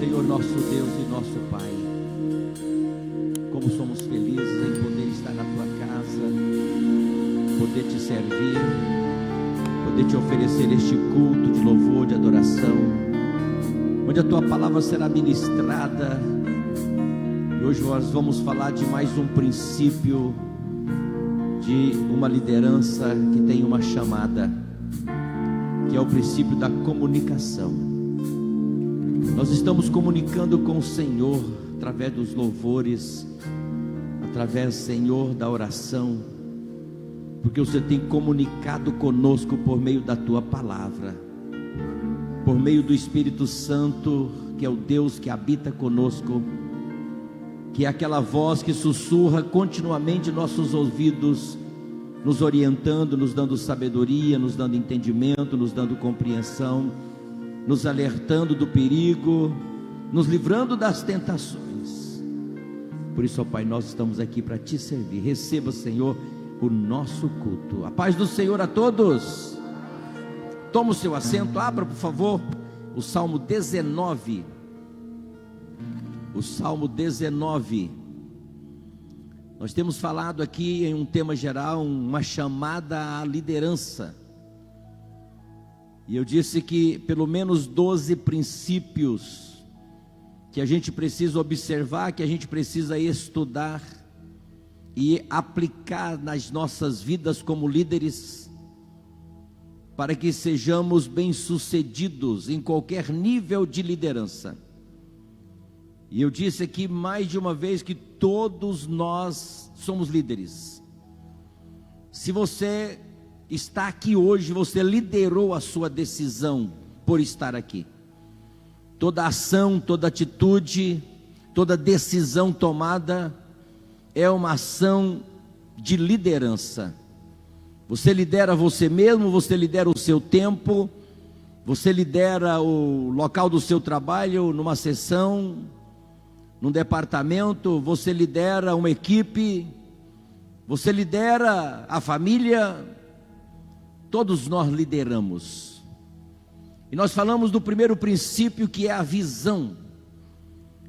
Senhor, nosso Deus e nosso Pai, como somos felizes em poder estar na Tua casa, poder Te servir, poder Te oferecer este culto de louvor, de adoração, onde a Tua palavra será ministrada. E hoje nós vamos falar de mais um princípio de uma liderança que tem uma chamada, que é o princípio da comunicação. Nós estamos comunicando com o Senhor através dos louvores, através, Senhor, da oração, porque o Senhor tem comunicado conosco por meio da Tua palavra, por meio do Espírito Santo, que é o Deus que habita conosco, que é aquela voz que sussurra continuamente em nossos ouvidos, nos orientando, nos dando sabedoria, nos dando entendimento, nos dando compreensão, nos alertando do perigo, nos livrando das tentações. Por isso, ó Pai, nós estamos aqui para Te servir. Receba, Senhor, o nosso culto. A paz do Senhor a todos. Toma o seu assento, abra por favor o Salmo 19. O Salmo 19. Nós temos falado aqui em um tema geral, uma chamada à liderança. E eu disse que pelo menos 12 princípios que a gente precisa observar, que a gente precisa estudar e aplicar nas nossas vidas como líderes, para que sejamos bem-sucedidos em qualquer nível de liderança. E eu disse aqui mais de uma vez que todos nós somos líderes. Se você está aqui hoje, você liderou a sua decisão por estar aqui. Toda ação, toda atitude, toda decisão tomada é uma ação de liderança. Você lidera você mesmo, você lidera o seu tempo, você lidera o local do seu trabalho, numa sessão, num departamento, você lidera uma equipe, você lidera a família. Todos nós lideramos. E nós falamos do primeiro princípio, que é a visão.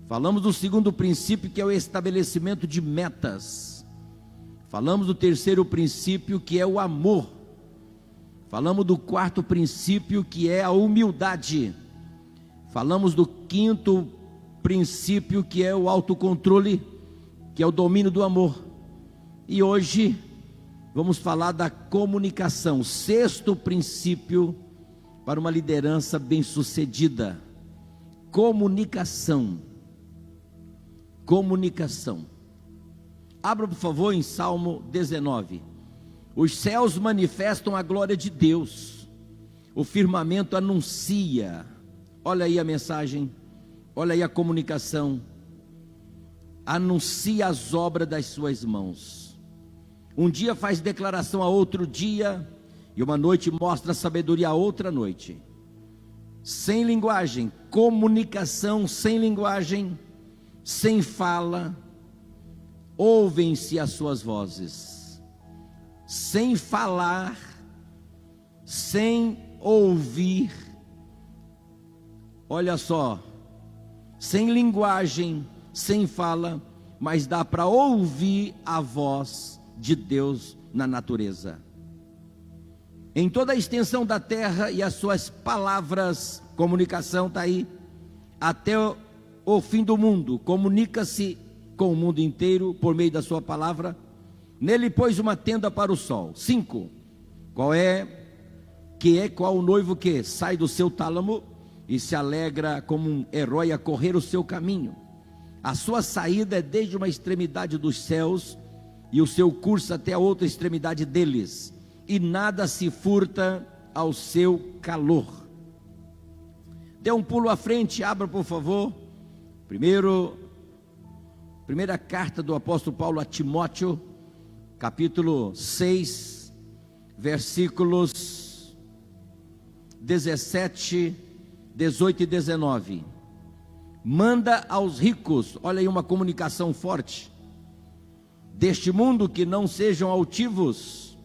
Falamos do segundo princípio, que é o estabelecimento de metas. Falamos do terceiro princípio, que é o amor. Falamos do quarto princípio, que é a humildade. Falamos do quinto princípio, que é o autocontrole, que é o domínio do amor. E hoje vamos falar da comunicação, sexto princípio para uma liderança bem-sucedida. Comunicação. Comunicação. Abra por favor em Salmo 19. Os céus manifestam a glória de Deus, o firmamento anuncia. Olha aí a mensagem, olha aí a comunicação. Anuncia as obras das suas mãos. Um dia faz declaração a outro dia, e uma noite mostra sabedoria a outra noite. Sem linguagem, comunicação sem linguagem, sem fala, ouvem-se as suas vozes. Sem falar, sem ouvir, olha só, sem linguagem, sem fala, mas dá para ouvir a voz de Deus na natureza. Em toda a extensão da terra e as suas palavras, comunicação está aí, até o fim do mundo, comunica-se com o mundo inteiro por meio da sua palavra. Nele pôs uma tenda para o sol. 5. Qual o noivo que sai do seu tálamo e se alegra como um herói a correr o seu caminho. A sua saída é desde uma extremidade dos céus e o seu curso até a outra extremidade deles, e nada se furta ao seu calor. Dê um pulo à frente, abra por favor, primeira carta do apóstolo Paulo a Timóteo, capítulo 6, versículos 17, 18 e 19. Manda aos ricos, olha aí uma comunicação forte, deste mundo, que não sejam altivos,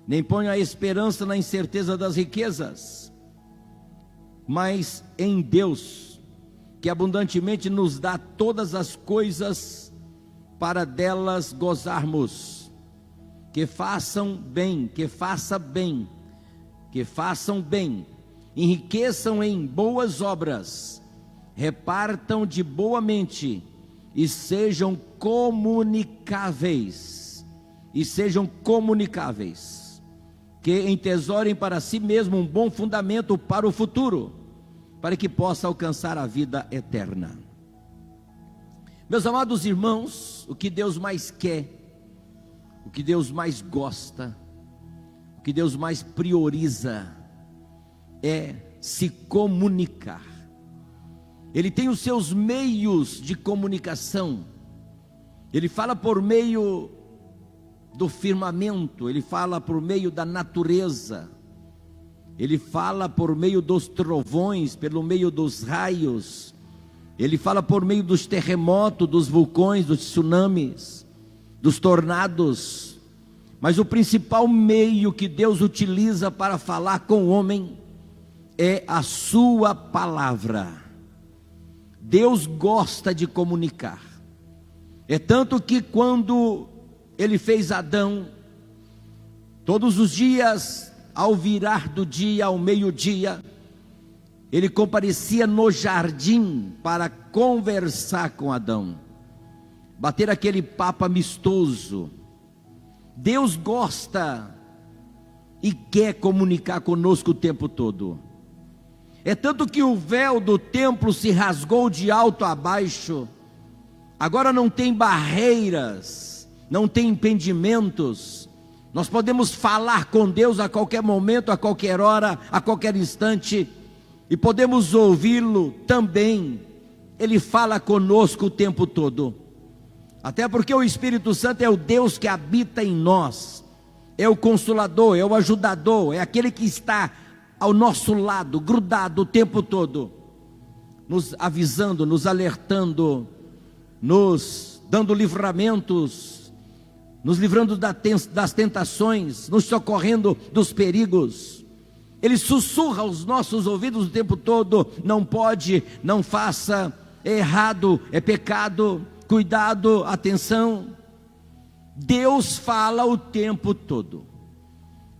nem ponham a esperança na incerteza das riquezas, mas em Deus, que abundantemente nos dá todas as coisas para delas gozarmos, que façam bem, que façam bem, enriqueçam em boas obras, repartam de boa mente e sejam comunicáveis, que entesorem para si mesmo um bom fundamento para o futuro, para que possa alcançar a vida eterna. Meus amados irmãos, o que Deus mais quer, o que Deus mais gosta, o que Deus mais prioriza é se comunicar. Ele tem os seus meios de comunicação. Ele fala por meio do firmamento, ele fala por meio da natureza, ele fala por meio dos trovões, pelo meio dos raios, ele fala por meio dos terremotos, dos vulcões, dos tsunamis, dos tornados. Mas o principal meio que Deus utiliza para falar com o homem é a sua palavra. Deus gosta de comunicar. É tanto que quando Ele fez Adão, todos os dias, ao virar do dia, ao meio-dia, Ele comparecia no jardim para conversar com Adão, bater aquele papo amistoso. Deus gosta e quer comunicar conosco o tempo todo. É tanto que o véu do templo se rasgou de alto a baixo. Agora não tem barreiras, não tem impedimentos. Nós podemos falar com Deus a qualquer momento, a qualquer hora, a qualquer instante, e podemos ouvi-lo também. Ele fala conosco o tempo todo. Até porque o Espírito Santo é o Deus que habita em nós, é o Consolador, é o ajudador, é aquele que está ao nosso lado, grudado o tempo todo, nos avisando, nos alertando, nos dando livramentos, nos livrando das tentações, nos socorrendo dos perigos. Ele sussurra aos nossos ouvidos o tempo todo: não pode, não faça, é errado, é pecado, cuidado, atenção. Deus fala o tempo todo.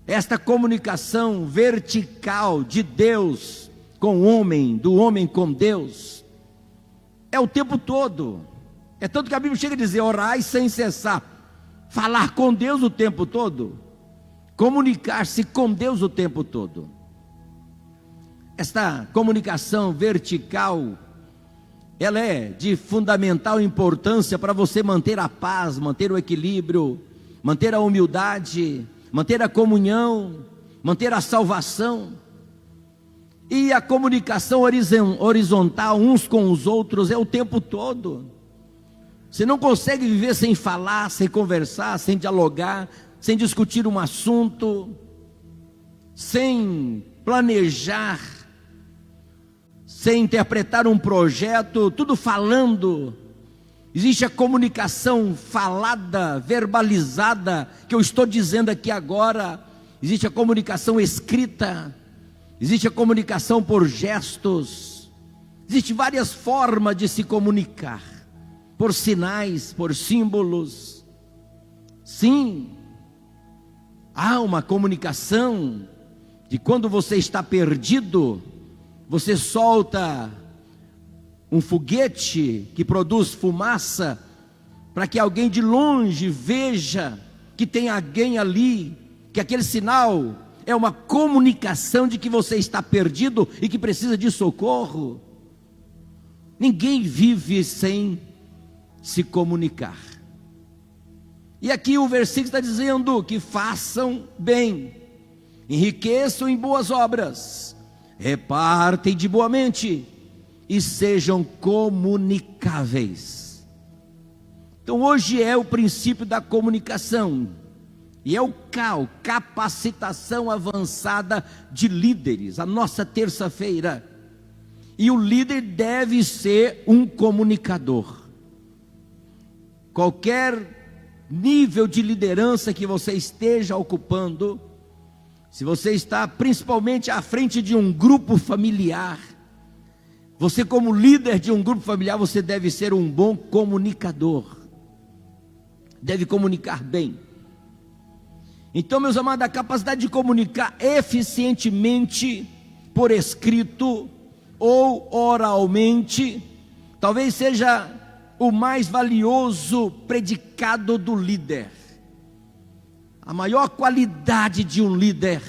Esta comunicação vertical de Deus com o homem, do homem com Deus, é o tempo todo. É tanto que a Bíblia chega a dizer: orai sem cessar. Falar com Deus o tempo todo, comunicar-se com Deus o tempo todo. Esta comunicação vertical, ela é de fundamental importância para você manter a paz, manter o equilíbrio, manter a humildade, manter a comunhão, manter a salvação. E a comunicação horizontal uns com os outros é o tempo todo. Você não consegue viver sem falar, sem conversar, sem dialogar, sem discutir um assunto, sem planejar, sem interpretar um projeto, tudo falando. Existe a comunicação falada, verbalizada, que eu estou dizendo aqui agora. Existe a comunicação escrita, existe a comunicação por gestos. Existem várias formas de se comunicar, por sinais, por símbolos. Sim, há uma comunicação de quando você está perdido, você solta um foguete que produz fumaça, para que alguém de longe veja que tem alguém ali, que aquele sinal é uma comunicação de que você está perdido e que precisa de socorro. Ninguém vive sem se comunicar. E aqui o versículo está dizendo que façam bem, enriqueçam em boas obras, repartem de boa mente e sejam comunicáveis. Então hoje é o princípio da comunicação, e é o CAL, capacitação avançada de líderes, a nossa terça-feira. E o líder deve ser um comunicador. Qualquer nível de liderança que você esteja ocupando, se você está principalmente à frente de um grupo familiar, Você, como líder de um grupo familiar, você deve ser um bom comunicador. Deve comunicar bem. Então, meus amados, a capacidade de comunicar eficientemente por escrito ou oralmente, talvez seja o mais valioso predicado do líder. A maior qualidade de um líder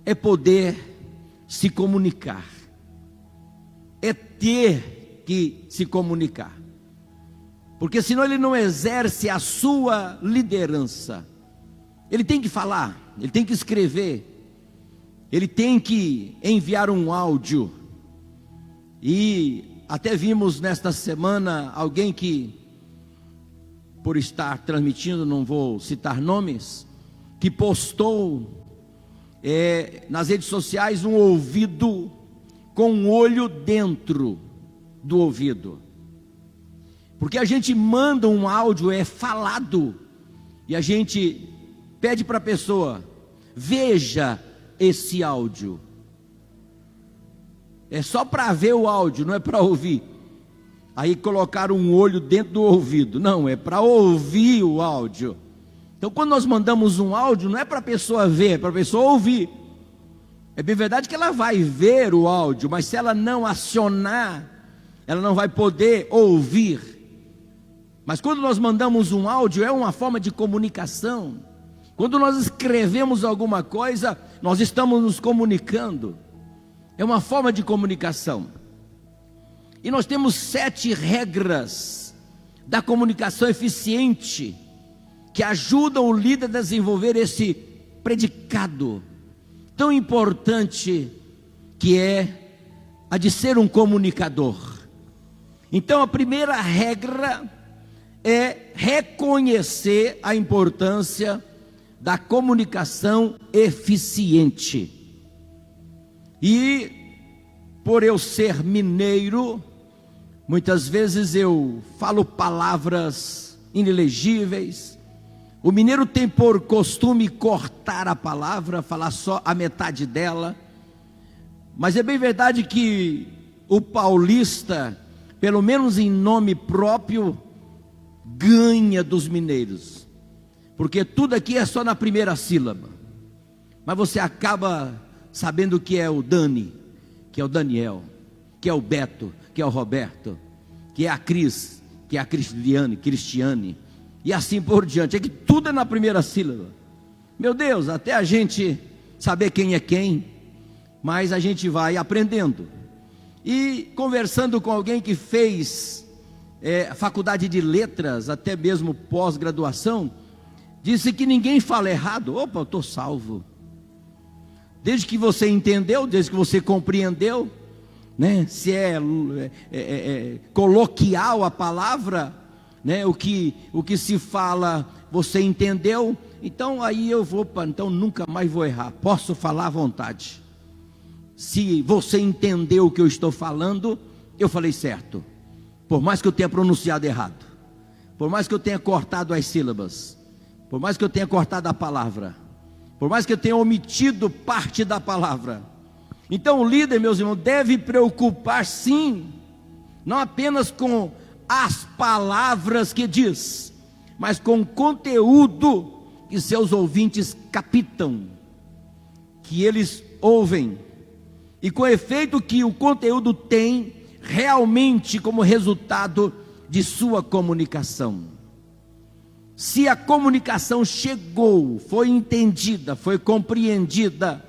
é poder se comunicar, é ter que se comunicar, porque senão ele não exerce a sua liderança. Ele tem que falar, ele tem que escrever, ele tem que enviar um áudio. E até vimos nesta semana alguém que, por estar transmitindo, não vou citar nomes, que postou nas redes sociais um ouvido com um olho dentro do ouvido. Porque a gente manda um áudio, é falado, e a gente pede para a pessoa: veja esse áudio. É só para ver o áudio, não é para ouvir. Aí colocaram um olho dentro do ouvido. Não, é para ouvir o áudio. Então, quando nós mandamos um áudio, não é para a pessoa ver, é para a pessoa ouvir. É bem verdade que ela vai ver o áudio, mas se ela não acionar, ela não vai poder ouvir. Mas quando nós mandamos um áudio, é uma forma de comunicação. Quando nós escrevemos alguma coisa, nós estamos nos comunicando. É uma forma de comunicação. E nós temos 7 regras da comunicação eficiente, que ajudam o líder a desenvolver esse predicado tão importante, que é a de ser um comunicador. Então, a primeira regra é reconhecer a importância da comunicação eficiente. E por eu ser mineiro, muitas vezes eu falo palavras inelegíveis. O mineiro tem por costume cortar a palavra, falar só a metade dela. Mas é bem verdade que o paulista, pelo menos em nome próprio, ganha dos mineiros, porque tudo aqui é só na primeira sílaba. Mas você acaba sabendo que é o Dani, que é o Daniel, que é o Beto, que é o Roberto, que é a Cris, que é a Cristiane, e assim por diante. É que tudo é na primeira sílaba. Meu Deus, até a gente saber quem é quem, mas a gente vai aprendendo. E conversando com alguém que fez faculdade de letras, até mesmo pós-graduação, disse que ninguém fala errado. Opa, eu estou salvo. Desde que você entendeu, desde que você compreendeu, né? Se coloquial a palavra, né? O que se fala, você entendeu. Então aí eu vou, então nunca mais vou errar. Posso falar à vontade. Se você entendeu o que eu estou falando, eu falei certo. Por mais que eu tenha pronunciado errado, por mais que eu tenha cortado as sílabas, por mais que eu tenha cortado a palavra, por mais que eu tenha omitido parte da palavra. Então o líder, meus irmãos, deve preocupar sim, não apenas com as palavras que diz, mas com o conteúdo que seus ouvintes captam, que eles ouvem, e com o efeito que o conteúdo tem realmente como resultado de sua comunicação. Se a comunicação chegou, foi entendida, foi compreendida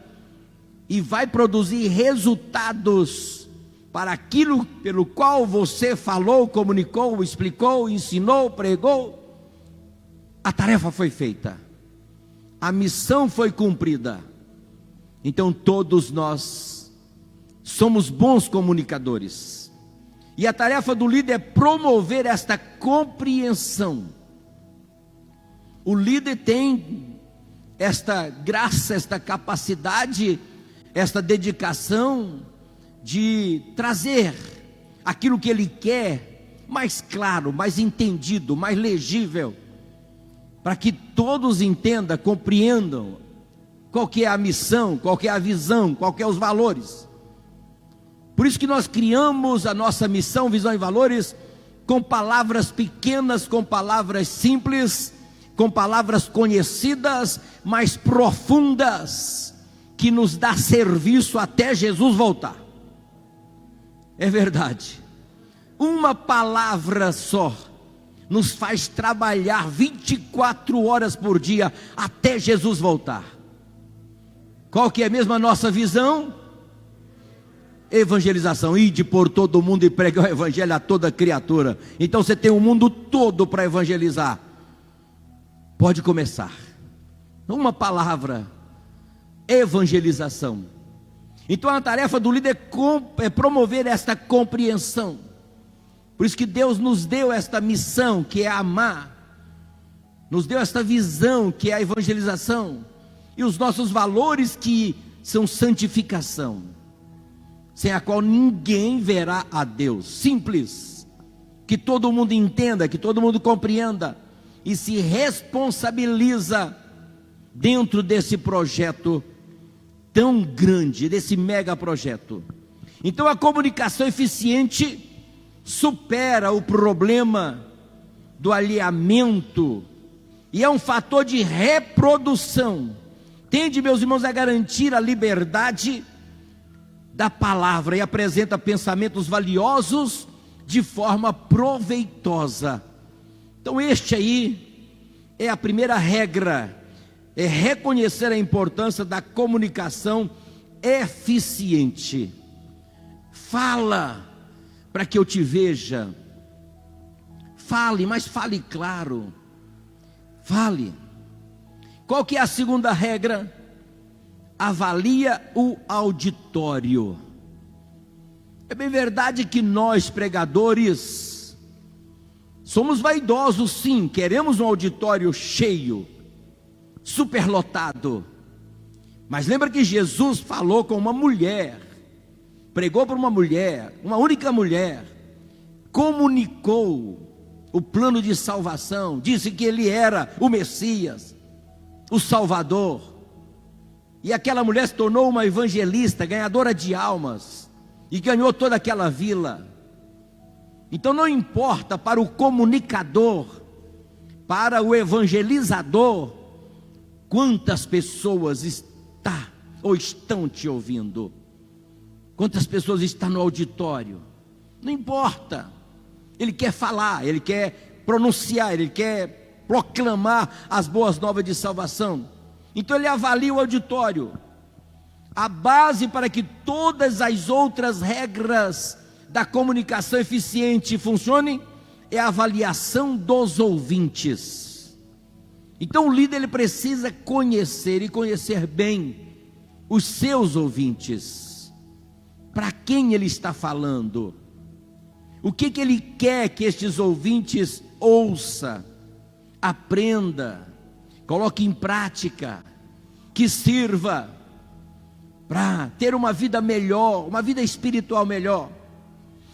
e vai produzir resultados para aquilo pelo qual você falou, comunicou, explicou, ensinou, pregou, a tarefa foi feita, a missão foi cumprida. Então todos nós somos bons comunicadores, e a tarefa do líder é promover esta compreensão. O líder tem esta graça, esta capacidade, esta dedicação de trazer aquilo que ele quer mais claro, mais entendido, mais legível, para que todos entendam, compreendam qual que é a missão, qual que é a visão, qual que é os valores. Por isso que nós criamos a nossa missão, visão e valores, com palavras pequenas, com palavras simples, com palavras conhecidas, mas profundas, que nos dá serviço até Jesus voltar. É verdade. Uma palavra só nos faz trabalhar 24 horas por dia até Jesus voltar. Qual que é mesmo a nossa visão? Evangelização, ide por todo mundo e pregue o evangelho a toda criatura. Então você tem o mundo todo para evangelizar. Pode começar. Uma palavra, evangelização. Então a tarefa do líder é promover esta compreensão. Por isso que Deus nos deu esta missão, que é amar, nos deu esta visão, que é a evangelização, e os nossos valores, que são santificação, sem a qual ninguém verá a Deus. Simples, que todo mundo entenda, que todo mundo compreenda, e se responsabiliza dentro desse projeto tão grande, desse mega projeto. Então a comunicação eficiente supera o problema do alheamento, e é um fator de reprodução. Tende, meus irmãos, a garantir a liberdade da palavra, e apresenta pensamentos valiosos de forma proveitosa. Então este aí é a primeira regra, é reconhecer a importância da comunicação eficiente. Fala para que eu te veja, fale, mas fale claro, fale. Qual que é a segunda regra? Avalia o auditório. É bem verdade que nós, pregadores, somos vaidosos, sim, queremos um auditório cheio, superlotado. Mas lembra que Jesus falou com uma mulher, pregou para uma mulher, uma única mulher, comunicou o plano de salvação, disse que ele era o Messias, o Salvador, e aquela mulher se tornou uma evangelista, ganhadora de almas, e ganhou toda aquela vila. Então não importa para o comunicador, para o evangelizador, quantas pessoas estão te ouvindo, quantas pessoas estão no auditório, não importa. Ele quer falar, ele quer pronunciar, ele quer proclamar as boas novas de salvação. Então ele avalia o auditório. A base para que todas as outras regras da comunicação eficiente funcionem é a avaliação dos ouvintes. Então o líder, ele precisa conhecer, e conhecer bem, os seus ouvintes. Para quem ele está falando? O que ele quer que estes ouvintes ouça, aprenda, coloque em prática, que sirva para ter uma vida melhor, uma vida espiritual melhor.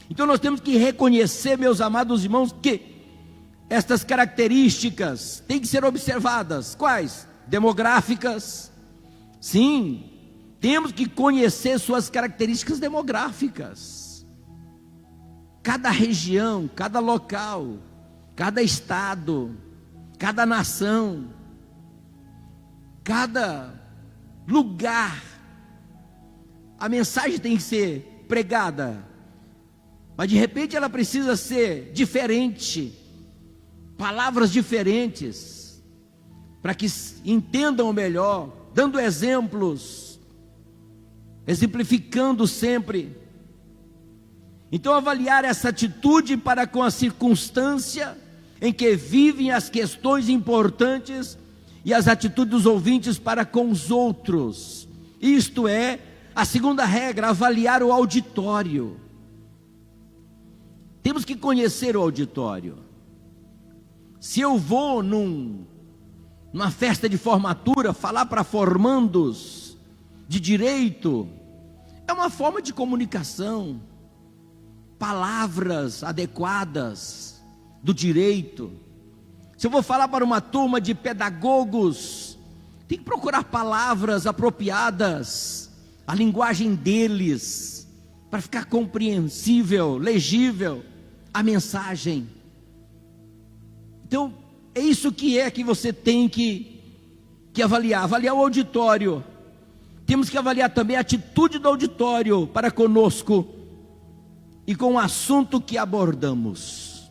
Então nós temos que reconhecer, meus amados irmãos, que estas características têm que ser observadas. Quais? Demográficas. Sim, temos que conhecer suas características demográficas. Cada região, cada local, cada estado, cada nação, cada lugar, a mensagem tem que ser pregada, mas de repente ela precisa ser diferente, palavras diferentes, para que entendam melhor, dando exemplos, exemplificando sempre. Então avaliar essa atitude para com a circunstância em que vivem as questões importantes e as atitudes dos ouvintes para com os outros. Isto é a segunda regra, avaliar o auditório. Temos que conhecer o auditório. Se eu vou numa festa de formatura, falar para formandos de direito, é uma forma de comunicação, palavras adequadas do direito. Se eu vou falar para uma turma de pedagogos, tem que procurar palavras apropriadas, a linguagem deles, para ficar compreensível, legível a mensagem. Então, é isso que você tem que avaliar o auditório. Temos que avaliar também a atitude do auditório para conosco e com o assunto que abordamos.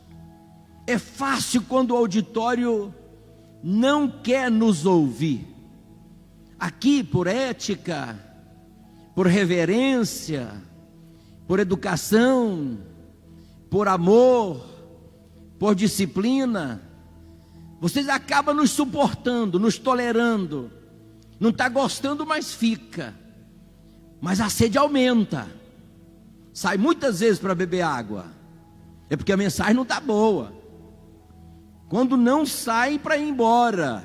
É fácil quando o auditório não quer nos ouvir. Aqui, por ética, por reverência, por educação, por amor, por disciplina, vocês acabam nos suportando, nos tolerando. Não está gostando, mas fica. Mas a sede aumenta. Sai muitas vezes para beber água. É porque a mensagem não está boa. Quando não sai para ir embora.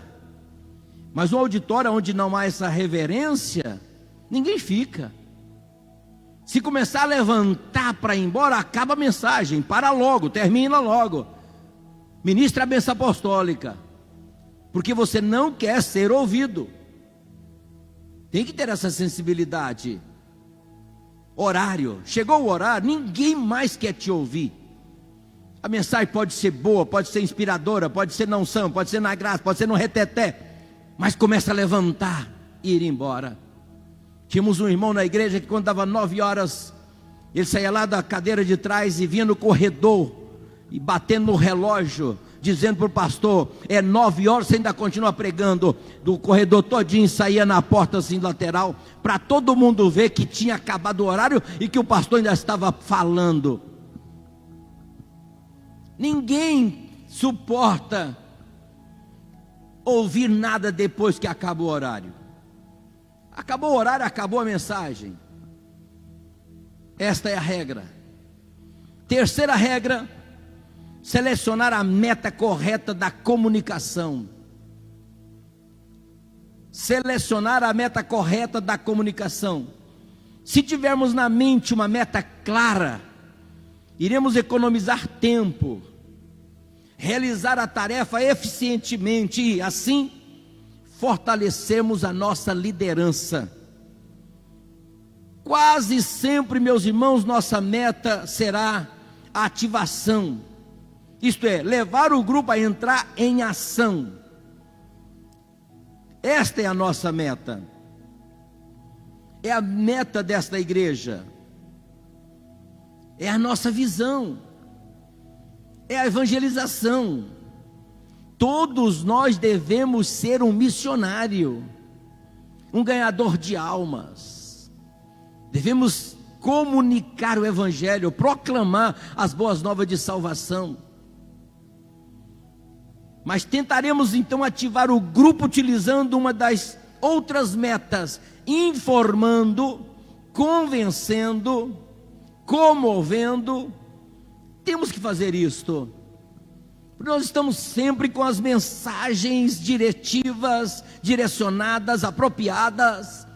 Mas um auditório onde não há essa reverência, ninguém fica. Se começar a levantar para ir embora, acaba a mensagem. Para logo, termina logo. Ministra a bênção apostólica. Porque você não quer ser ouvido. Tem que ter essa sensibilidade. Horário, chegou o horário, ninguém mais quer te ouvir. A mensagem pode ser boa, pode ser inspiradora, pode ser na unção, pode ser na graça, pode ser no reteté, mas começa a levantar e ir embora. Tínhamos um irmão na igreja que quando dava 9 horas, ele saía lá da cadeira de trás e vinha no corredor, e batendo no relógio, dizendo para o pastor, 9 horas, você ainda continua pregando. Do corredor todinho, saía na porta assim lateral, para todo mundo ver que tinha acabado o horário e que o pastor ainda estava falando. Ninguém suporta ouvir nada depois que acabou o horário. Acabou o horário, acabou a mensagem. Esta é a regra. Terceira regra: selecionar a meta correta da comunicação. Selecionar a meta correta da comunicação. Se tivermos na mente uma meta clara, iremos economizar tempo, realizar a tarefa eficientemente e, assim, fortalecemos a nossa liderança. Quase sempre, meus irmãos, nossa meta será a ativação. Isto é, levar o grupo a entrar em ação. Esta é a nossa meta. É a meta desta igreja. É a nossa visão. É a evangelização. Todos nós devemos ser um missionário, um ganhador de almas. Devemos comunicar o evangelho, proclamar as boas novas de salvação. Mas tentaremos então ativar o grupo utilizando uma das outras metas, informando, convencendo, comovendo. Temos que fazer isto. Nós estamos sempre com as mensagens diretivas, direcionadas, apropriadas,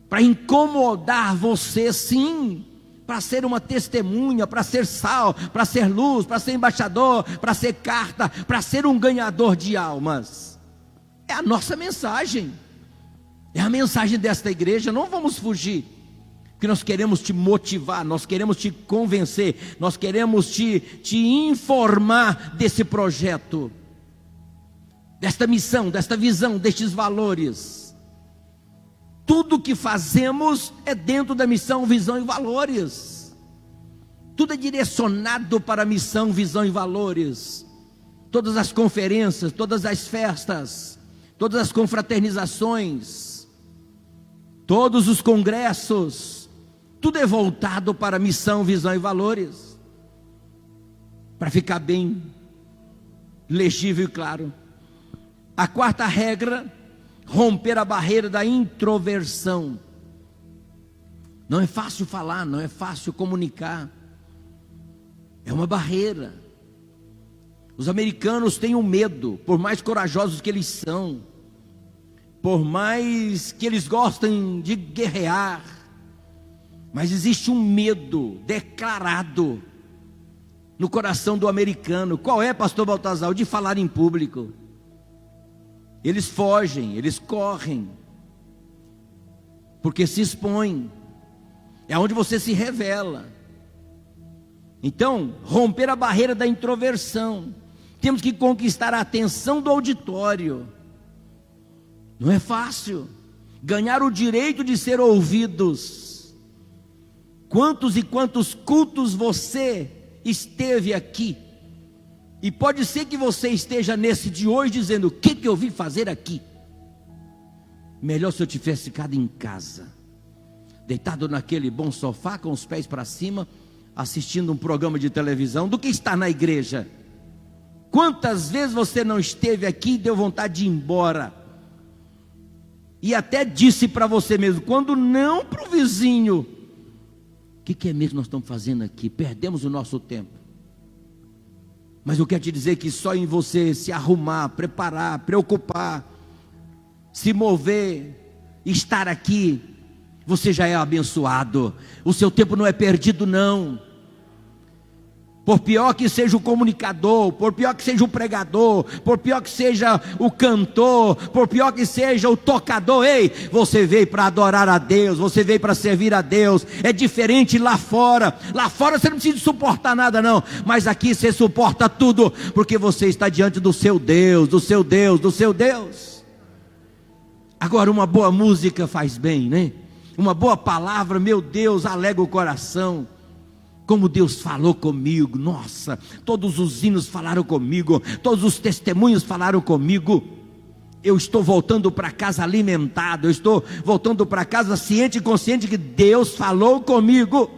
para incomodar você, sim, para ser uma testemunha, para ser sal, para ser luz, para ser embaixador, para ser carta, para ser um ganhador de almas. É a nossa mensagem, é a mensagem desta igreja. Não vamos fugir, porque nós queremos te motivar, nós queremos te convencer, nós queremos te informar desse projeto, desta missão, desta visão, destes valores. Tudo que fazemos é dentro da missão, visão e valores. Tudo é direcionado para a missão, visão e valores. Todas as conferências, todas as festas, todas as confraternizações, todos os congressos, tudo é voltado para a missão, visão e valores. Para ficar bem legível e claro. A quarta regra: romper a barreira da introversão. Não é fácil falar, não é fácil comunicar. É uma barreira. Os americanos têm um medo, por mais corajosos que eles são, por mais que eles gostem de guerrear, mas existe um medo declarado no coração do americano. Qual é, pastor Baltazar? O de falar em público. Eles fogem, eles correm, porque se expõem. é onde você se revela. Então, romper a barreira da introversão. Temos que conquistar a atenção do auditório. Não é fácil. Ganhar o direito de ser ouvidos. Quantos e quantos cultos você esteve aqui? E pode ser que você esteja nesse de hoje dizendo: o que eu vim fazer aqui? Melhor se eu tivesse ficado em casa, deitado naquele bom sofá com os pés para cima, assistindo um programa de televisão, do que estar na igreja. Quantas vezes você não esteve aqui e deu vontade de ir embora? E até disse para você mesmo, quando não para o vizinho: o que é mesmo nós estamos fazendo aqui? Perdemos o nosso tempo. Mas eu quero te dizer que só em você se arrumar, preparar, preocupar, se mover, estar aqui, você já é abençoado. O seu tempo não é perdido não. Por pior que seja o comunicador, por pior que seja o pregador, por pior que seja o cantor, por pior que seja o tocador, ei, você veio para adorar a Deus, você veio para servir a Deus. É diferente lá fora. Lá fora você não precisa suportar nada não, mas aqui você suporta tudo, porque você está diante do seu Deus, do seu Deus, do seu Deus. Agora, uma boa música faz bem, né? Uma boa palavra, meu Deus, alegra o coração. Como Deus falou comigo, nossa, todos os hinos falaram comigo, todos os testemunhos falaram comigo. Eu estou voltando para casa alimentado, eu estou voltando para casa ciente e consciente que Deus falou comigo.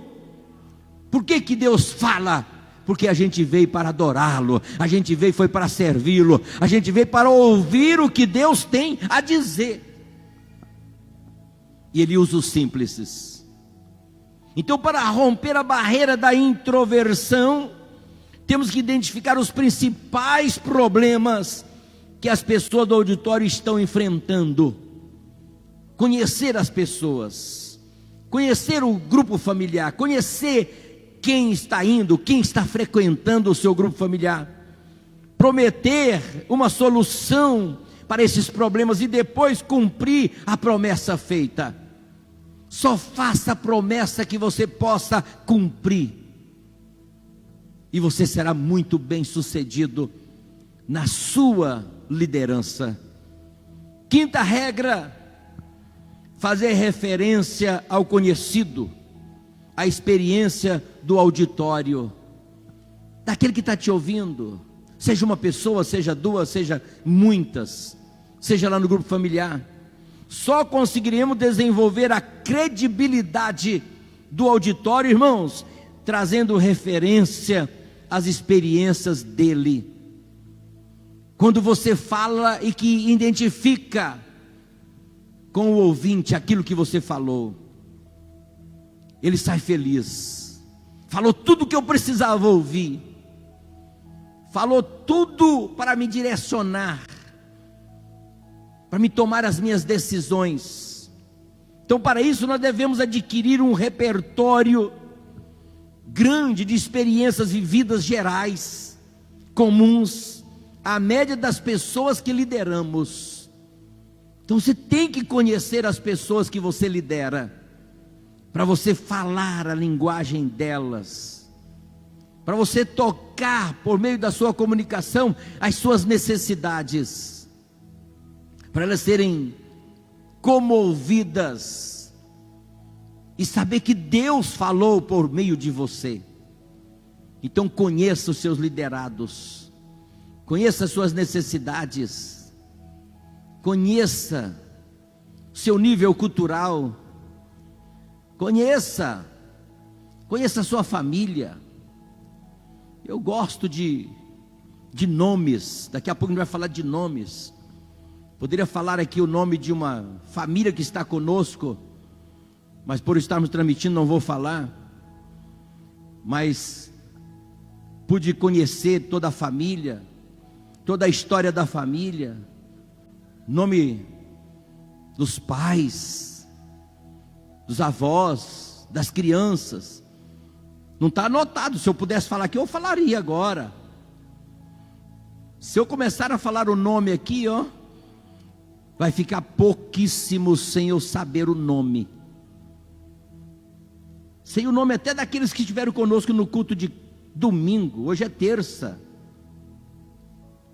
Por que Deus fala? Porque a gente veio para adorá-lo, a gente veio foi para servi-lo, a gente veio para ouvir o que Deus tem a dizer. E Ele usa os simples. Então, para romper a barreira da introversão, temos que identificar os principais problemas que as pessoas do auditório estão enfrentando. Conhecer as pessoas, conhecer o grupo familiar, conhecer quem está indo, quem está frequentando o seu grupo familiar, prometer uma solução para esses problemas e depois cumprir a promessa feita. Só faça a promessa que você possa cumprir, e você será muito bem sucedido na sua liderança. Quinta regra: fazer referência ao conhecido, à experiência do auditório, daquele que está te ouvindo, seja uma pessoa, seja duas, seja muitas, seja lá no grupo familiar. Só conseguiremos desenvolver a credibilidade do auditório, irmãos, trazendo referência às experiências dele. Quando você fala e que identifica com o ouvinte aquilo que você falou, ele sai feliz. Falou tudo o que eu precisava ouvir, falou tudo para me direcionar, para me tomar as minhas decisões. Então, para isso nós devemos adquirir um repertório grande de experiências vividas gerais, comuns, à média das pessoas que lideramos. Então você tem que conhecer as pessoas que você lidera, para você falar a linguagem delas, para você tocar por meio da sua comunicação as suas necessidades, para elas serem comovidas e saber que Deus falou por meio de você. Então conheça os seus liderados, conheça as suas necessidades, conheça o seu nível cultural, conheça a sua família. Eu gosto de nomes, daqui a pouco a gente vai falar de nomes. Poderia falar aqui o nome de uma família que está conosco, mas por estarmos transmitindo não vou falar. Mas pude conhecer toda a família, toda a história da família, nome dos pais, dos avós, das crianças. Não está anotado. Se eu pudesse falar aqui, eu falaria agora. Se eu começar a falar o nome aqui, ó, vai ficar pouquíssimo sem eu saber o nome. Sei o nome até daqueles que estiveram conosco no culto de domingo. Hoje é terça.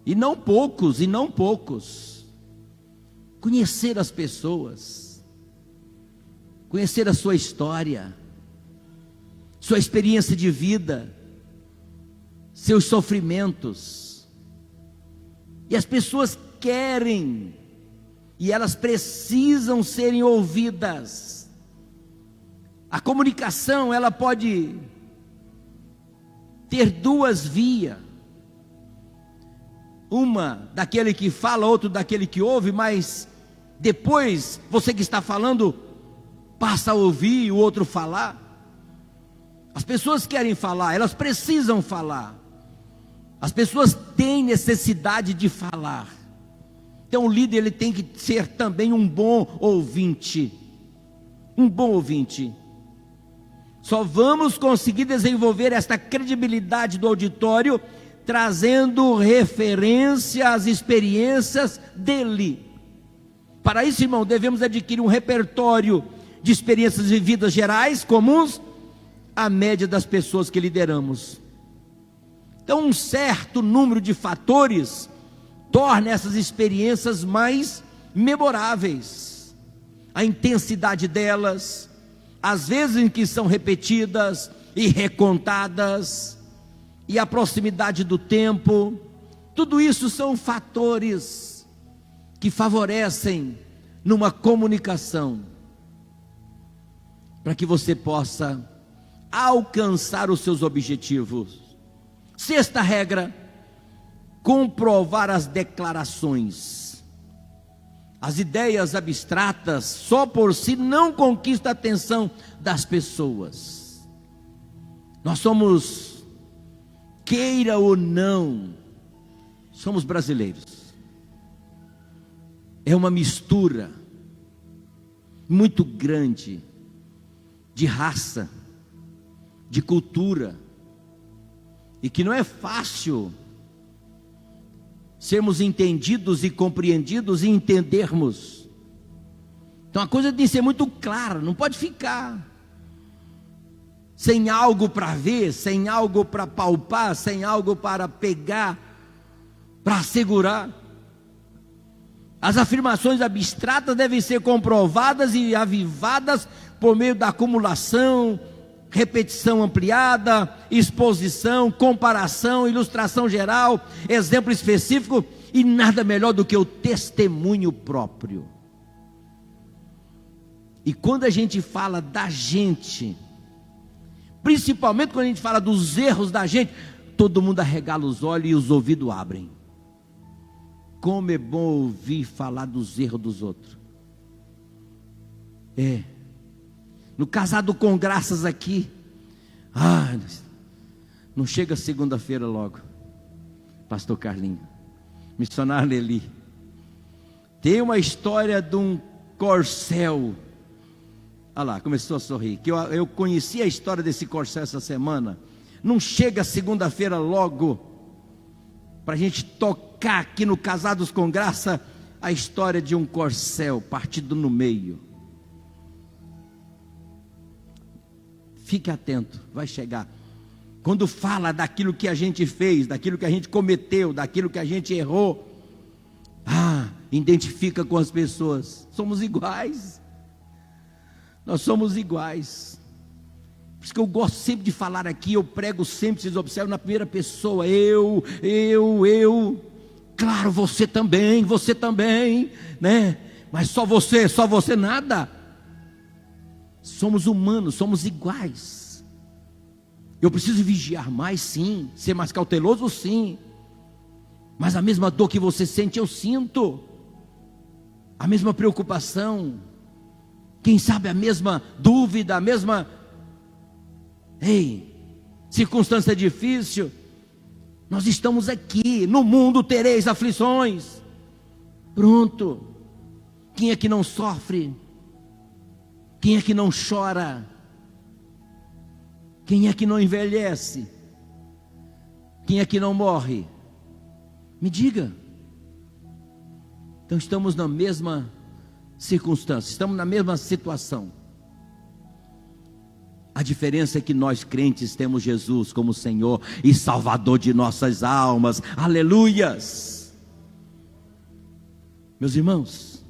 E não poucos. Conhecer as pessoas, conhecer a sua história, sua experiência de vida, seus sofrimentos. E as pessoas querem, e elas precisam serem ouvidas. A comunicação, ela pode ter duas vias. Uma daquele que fala, outro daquele que ouve, mas depois você que está falando passa a ouvir o outro falar. As pessoas querem falar, elas precisam falar. As pessoas têm necessidade de falar. Então o líder, ele tem que ser também um bom ouvinte. Um bom ouvinte. Só vamos conseguir desenvolver esta credibilidade do auditório trazendo referência às experiências dele. Para isso, irmão, devemos adquirir um repertório de experiências vividas gerais, comuns, à média das pessoas que lideramos. Então, um certo número de fatores torna essas experiências mais memoráveis. A intensidade delas, as vezes em que são repetidas e recontadas, e a proximidade do tempo, tudo isso são fatores que favorecem numa comunicação, para que você possa alcançar os seus objetivos. Sexta regra: comprovar as declarações. As ideias abstratas só por si não conquistam a atenção das pessoas. Nós somos, queira ou não, somos brasileiros. É uma mistura muito grande de raça, de cultura, e que não é fácil sermos entendidos e compreendidos e entendermos. Então a coisa tem que ser muito clara, não pode ficar sem algo para ver, sem algo para palpar, sem algo para pegar, para assegurar. As afirmações abstratas devem ser comprovadas e avivadas por meio da acumulação, repetição ampliada, exposição, comparação, ilustração geral, exemplo específico, e nada melhor do que o testemunho próprio. E quando a gente fala da gente, principalmente quando a gente fala dos erros da gente, todo mundo arregala os olhos e os ouvidos abrem. Como é bom ouvir falar dos erros dos outros. No Casado com Graças aqui, não chega segunda-feira logo, pastor Carlinho, missionário Leli, tem uma história de um corcel. Olha lá, começou a sorrir, que eu conheci a história desse corcel essa semana. Não chega segunda-feira logo, para a gente tocar aqui no Casados com Graça, a história de um corcel partido no meio. Fique atento, vai chegar. Quando fala daquilo que a gente fez, daquilo que a gente cometeu, daquilo que a gente errou, identifica com as pessoas. Somos iguais. Nós somos iguais. Por isso que eu gosto sempre de falar aqui, eu prego sempre, vocês observam, na primeira pessoa, eu. Claro, você também, né? Mas só você nada. Somos humanos, somos iguais. Eu preciso vigiar mais, sim. Ser mais cauteloso, sim. Mas a mesma dor que você sente, eu sinto. A mesma preocupação. Quem sabe a mesma dúvida, a mesma... circunstância difícil. Nós estamos aqui. No mundo tereis aflições. Pronto. Quem é que não sofre? Quem é que não chora? Quem é que não envelhece? Quem é que não morre? Me diga. Então estamos na mesma circunstância, estamos na mesma situação. A diferença é que nós crentes temos Jesus como Senhor e Salvador de nossas almas. Aleluias! Meus irmãos,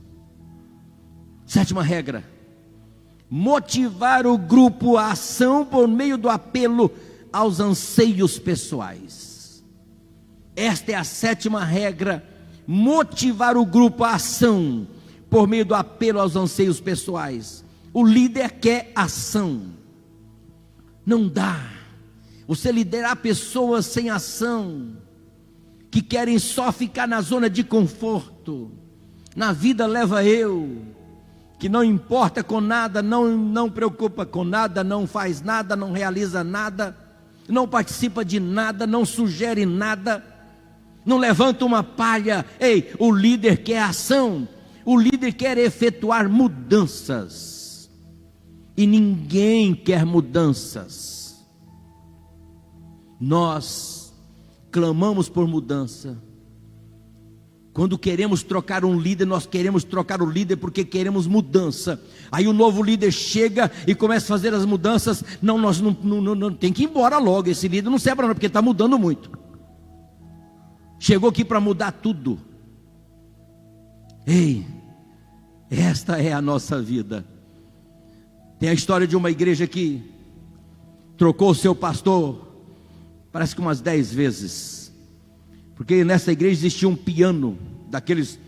sétima regra: motivar o grupo à ação por meio do apelo aos anseios pessoais. Esta é a sétima regra: motivar o grupo à ação por meio do apelo aos anseios pessoais. O líder quer ação. Não dá você liderar pessoas sem ação, que querem só ficar na zona de conforto. Na vida leva eu, que não importa com nada, não preocupa com nada, não faz nada, não realiza nada, não participa de nada, não sugere nada, não levanta uma palha. Ei, o líder quer ação, o líder quer efetuar mudanças. E ninguém quer mudanças. Nós clamamos por mudança. Quando queremos trocar um líder, nós queremos trocar o líder porque queremos mudança. Aí o novo líder chega e começa a fazer as mudanças. Não, nós não tem que ir embora logo. Esse líder não serve para nada, porque está mudando muito. Chegou aqui para mudar tudo. Ei, esta é a nossa vida. Tem a história de uma igreja que trocou o seu pastor, parece que umas 10 vezes, porque nessa igreja existia um piano, daqueles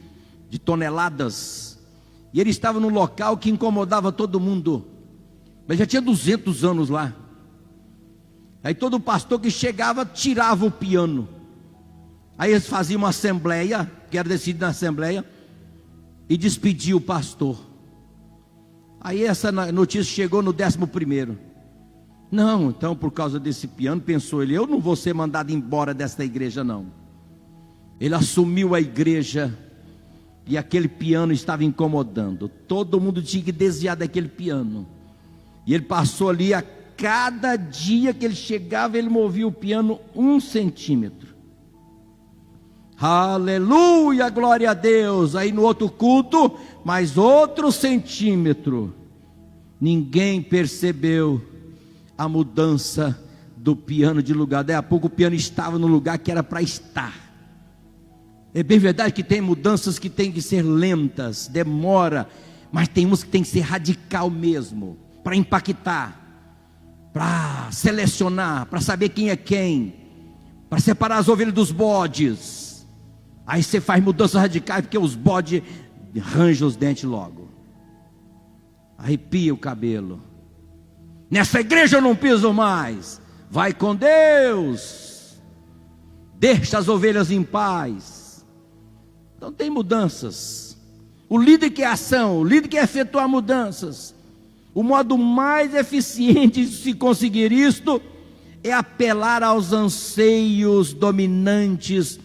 de toneladas, e ele estava num local que incomodava todo mundo, mas já tinha 200 anos lá. Aí todo pastor que chegava tirava o piano, aí eles faziam uma assembleia, que era decidido na assembleia, e despedia o pastor. Aí essa notícia chegou no 11º. Não, então por causa desse piano, pensou ele, eu não vou ser mandado embora desta igreja não. Ele assumiu a igreja, e aquele piano estava incomodando. Todo mundo tinha que desviar daquele piano. E ele passou ali, a cada dia que ele chegava, ele movia o piano 1 centímetro. Aleluia, glória a Deus. Aí no outro culto, mais outro centímetro. Ninguém percebeu a mudança do piano de lugar. Daí a pouco o piano estava no lugar que era para estar. É bem verdade que tem mudanças que tem que ser lentas, demora, mas tem umas que tem que ser radical mesmo, para impactar, para selecionar, para saber quem é quem, para separar as ovelhas dos bodes. Aí você faz mudanças radicais, porque os bodes arranjam os dentes logo, arrepia o cabelo. Nessa igreja eu não piso mais. Vai com Deus, deixa as ovelhas em paz. Então tem mudanças. O líder quer ação, o líder quer efetuar mudanças. O modo mais eficiente de se conseguir isto é apelar aos anseios dominantes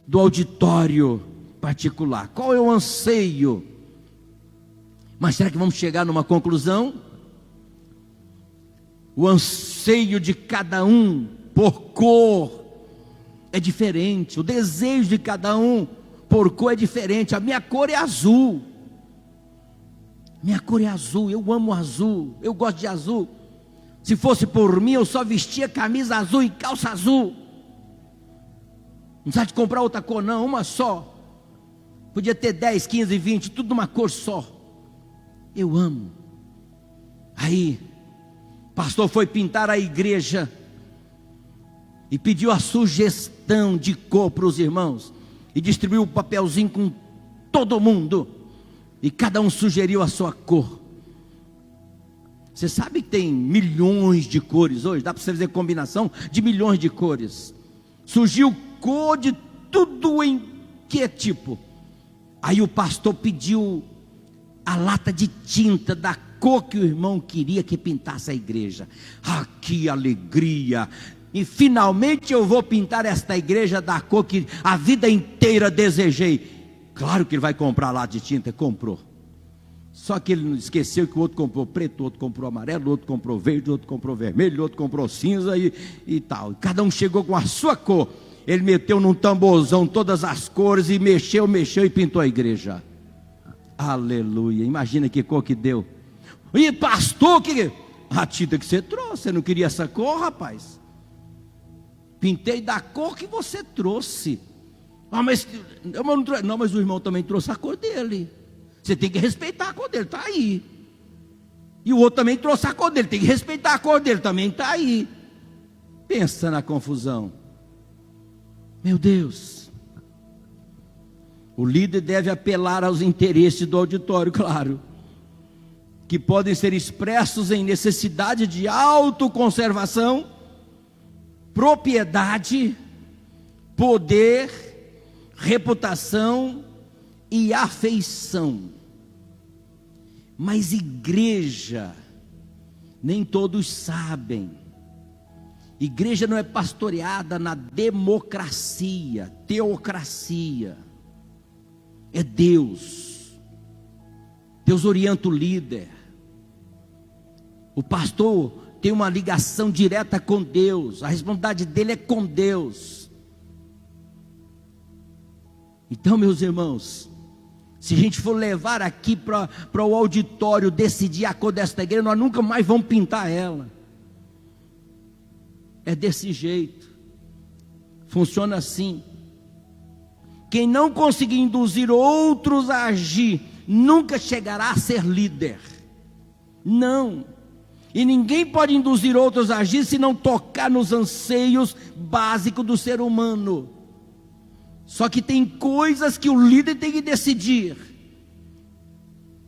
do auditório particular. Qual é o anseio? Mas será que vamos chegar numa conclusão? O anseio de cada um por cor é diferente. O desejo de cada um por cor é diferente. A minha cor é azul. Minha cor é azul. Eu amo azul. Eu gosto de azul. Se fosse por mim, eu só vestia camisa azul e calça azul. Não precisa de comprar outra cor não, uma só. Podia ter 10, 15, 20, tudo numa cor só. Eu amo. Aí, o pastor foi pintar a igreja e pediu a sugestão de cor para os irmãos, e distribuiu o papelzinho com todo mundo, e cada um sugeriu a sua cor. Você sabe que tem milhões de cores hoje, dá para você fazer combinação de milhões de cores. Surgiu cor de tudo em que é tipo. Aí o pastor pediu a lata de tinta da cor que o irmão queria que pintasse a igreja. Ah, que alegria! E finalmente eu vou pintar esta igreja da cor que a vida inteira desejei. Claro que ele vai comprar a lata de tinta. Comprou. Só que ele esqueceu que o outro comprou preto, o outro comprou amarelo, o outro comprou verde, o outro comprou vermelho, o outro comprou cinza e tal. Cada um chegou com a sua cor. Ele meteu num tamborzão todas as cores e mexeu e pintou a igreja. Aleluia, imagina que cor que deu. E pastor, que... A tinta que você trouxe, você não queria essa cor, rapaz? Pintei da cor que você trouxe. Mas o irmão também trouxe a cor dele. Você tem que respeitar a cor dele, está aí. E o outro também trouxe a cor dele, tem que respeitar a cor dele, também está aí. Pensa na confusão. Meu Deus. O líder deve apelar aos interesses do auditório, claro, que podem ser expressos em necessidade de autoconservação, propriedade, poder, reputação e afeição. Mas igreja, nem todos sabem, igreja não é pastoreada na democracia, teocracia, é Deus. Deus orienta o líder. O pastor tem uma ligação direta com Deus, a responsabilidade dele é com Deus. Então, meus irmãos, se a gente for levar aqui para o auditório decidir a cor desta igreja, nós nunca mais vamos pintar ela. É desse jeito. Funciona assim. Quem não conseguir induzir outros a agir, nunca chegará a ser líder. Não. E ninguém pode induzir outros a agir se não tocar nos anseios básicos do ser humano. Só que tem coisas que o líder tem que decidir,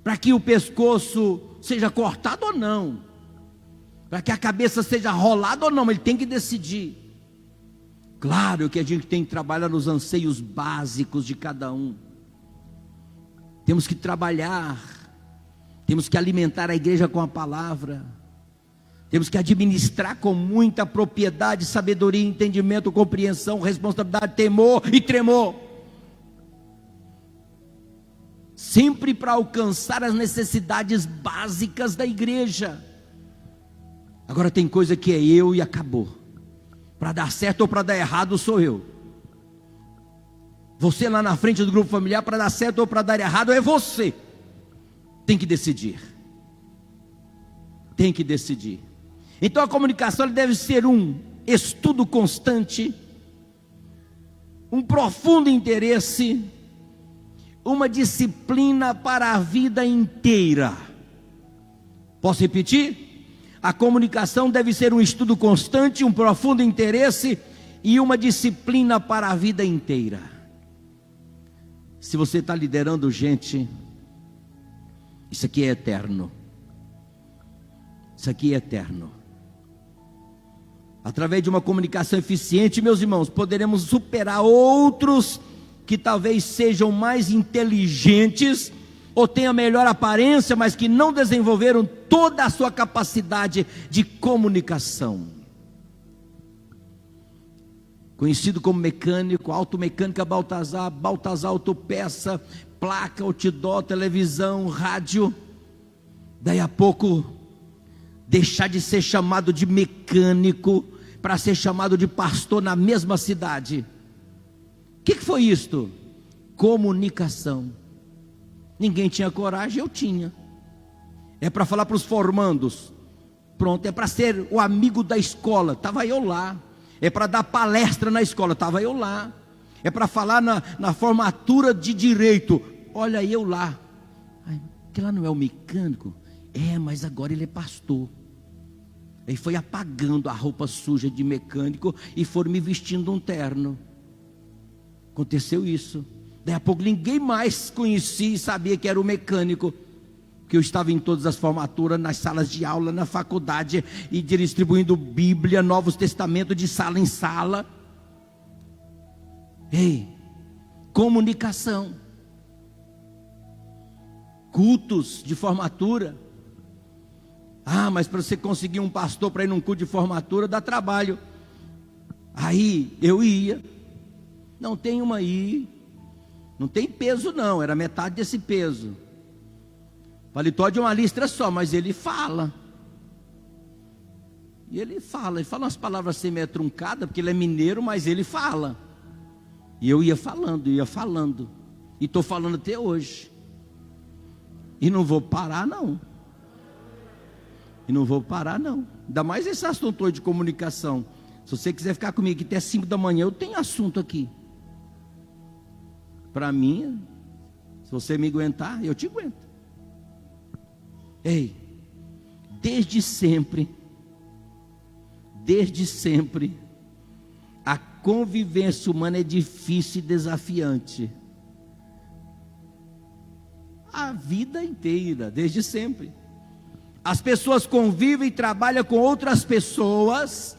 para que o pescoço seja cortado ou não, para que a cabeça seja rolada ou não, ele tem que decidir. Claro que a gente tem que trabalhar nos anseios básicos de cada um. Temos que trabalhar, temos que alimentar a igreja com a palavra, temos que administrar com muita propriedade, sabedoria, entendimento, compreensão, responsabilidade, temor e tremor, sempre para alcançar as necessidades básicas da igreja. Agora tem coisa que é eu e acabou. Para dar certo ou para dar errado sou eu. Você lá na frente do grupo familiar, para dar certo ou para dar errado é você. Tem que decidir. Tem que decidir. Então a comunicação deve ser um estudo constante, um profundo interesse, uma disciplina para a vida inteira. Posso repetir? A comunicação deve ser um estudo constante, um profundo interesse e uma disciplina para a vida inteira. Se você está liderando gente, isso aqui é eterno. Isso aqui é eterno. Através de uma comunicação eficiente, meus irmãos, poderemos superar outros que talvez sejam mais inteligentes ou tenham melhor aparência, mas que não desenvolveram toda a sua capacidade de comunicação. Conhecido como mecânico, automecânica Baltazar, Baltazar Autopeça, placa, outdoor, televisão, rádio. Daí a pouco, deixar de ser chamado de mecânico para ser chamado de pastor na mesma cidade. O que foi isto? Comunicação. Ninguém tinha coragem, eu tinha. É para falar para os formandos, pronto. É para ser o amigo da escola, estava eu lá. É para dar palestra na escola, estava eu lá. É para falar na formatura de direito, olha eu lá. Que lá não é o mecânico? É, mas agora ele é pastor. Aí foi apagando a roupa suja de mecânico e foram me vestindo um terno. Aconteceu isso. Daí a pouco ninguém mais conhecia e sabia que era o mecânico, que eu estava em todas as formaturas, nas salas de aula, na faculdade, e distribuindo Bíblia, Novos Testamentos, de sala em sala. Ei, comunicação, cultos de formatura. Mas para você conseguir um pastor para ir num culto de formatura, dá trabalho. Aí eu ia. Não tem uma aí. Não tem peso não, era metade desse peso. Paletó de uma listra só, mas ele fala. E ele fala umas palavras assim meio truncadas, porque ele é mineiro, mas ele fala. E eu ia falando. E estou falando até hoje. E não vou parar não. E não vou parar, não. Ainda mais esse assunto de comunicação. Se você quiser ficar comigo aqui até 5 da manhã, eu tenho assunto aqui. Para mim, se você me aguentar, eu te aguento. Ei, desde sempre, a convivência humana é difícil e desafiante. A vida inteira, desde sempre. As pessoas convivem e trabalham com outras pessoas